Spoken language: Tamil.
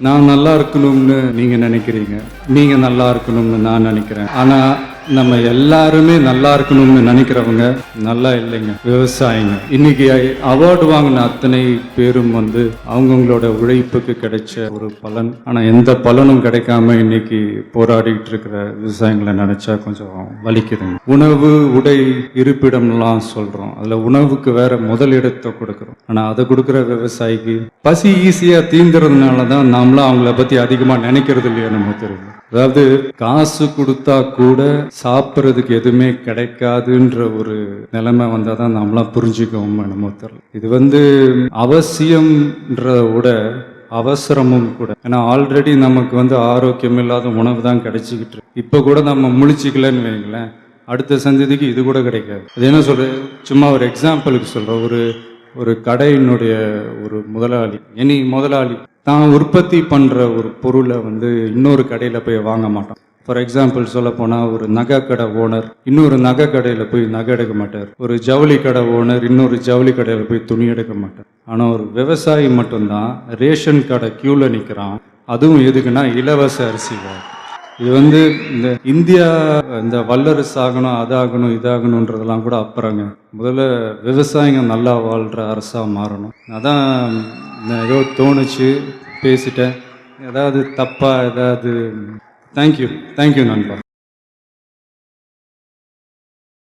நான் நல்லா இருக்கணும்னு நீங்க நினைக்கிறீங்க, நீங்க நல்லா இருக்கணும்னு நான் நினைக்கிறேன். ஆனா நம்ம எல்லாருமே நல்லா இருக்கணும்னு நினைக்கிறவங்க நல்லா இல்லைங்க, விவசாயிங்க. இன்னைக்கு அவார்டு வாங்கின அத்தனை பேரும் அவங்கவுங்களோட உழைப்புக்கு கிடைச்ச ஒரு பலன். ஆனா எந்த பலனும் கிடைக்காம இன்னைக்கு போராடிட்டு இருக்கிற விவசாயிகளை நினைச்சா கொஞ்சம் வலிக்குதுங்க. உணவு, உடை, இருப்பிடம்லாம் சொல்றோம், அதுல உணவுக்கு வேற முதலிடத்தை கொடுக்குறோம். ஆனா அதை கொடுக்குற விவசாயிக்கு பசி ஈஸியா தீந்துறதுனால தான் நாமளும் அவங்கள பத்தி அதிகமா நினைக்கிறது இல்லையா நம்ம தெரியல. அதாவது காசு கொடுத்தா கூட சாப்பிட்றதுக்கு எதுவுமே கிடைக்காதுன்ற ஒரு நிலைமை வந்தாதான் நம்மளாம் புரிஞ்சுக்கவும் நம்ம தெரியல. இது அவசியம்ன்ற விட அவசரமும் கூட. ஏன்னா ஆல்ரெடி நமக்கு ஆரோக்கியம் இல்லாத உணவு தான் கிடைச்சிக்கிட்டு இருக்கு. இப்போ கூட நம்ம முழிச்சிக்கலன்னு வைங்களேன், அடுத்த சந்ததிக்கு இது கூட கிடைக்காது. அது என்ன சொல்றது, சும்மா ஒரு எக்ஸாம்பிளுக்கு சொல்றேன். ஒரு கடையினுடைய ஒரு முதலாளி தான் உற்பத்தி பண்ற ஒரு பொருளை இன்னொரு கடையில போய் வாங்க மாட்டான். ஃபார் எக்ஸாம்பிள் சொல்ல போனா, ஒரு நகை கடை ஓனர் இன்னொரு நகை கடையில போய் நகை எடுக்க மாட்டார். ஒரு ஜவுளி கடை ஓனர் இன்னொரு ஜவுளி கடையில போய் துணி எடுக்க மாட்டார். ஆனா ஒரு விவசாயி மட்டும்தான் ரேஷன் கடை கியூல நிக்கிறான். அதுவும் எதுக்குன்னா இலவச அரிசி. இது இந்த இந்தியா இந்த வல்லரசு ஆகணும், அதாகணும், இதாகணுன்றதெல்லாம் கூட அப்புறங்க. முதல்ல விவசாயிங்க நல்லா வாழ்ற அரசா மாறணும். அதான் ஏதோ தோணுச்சு, பேசிட்டேன். ஏதாவது தப்பா ஏதாவது தேங்க்யூ நண்பா.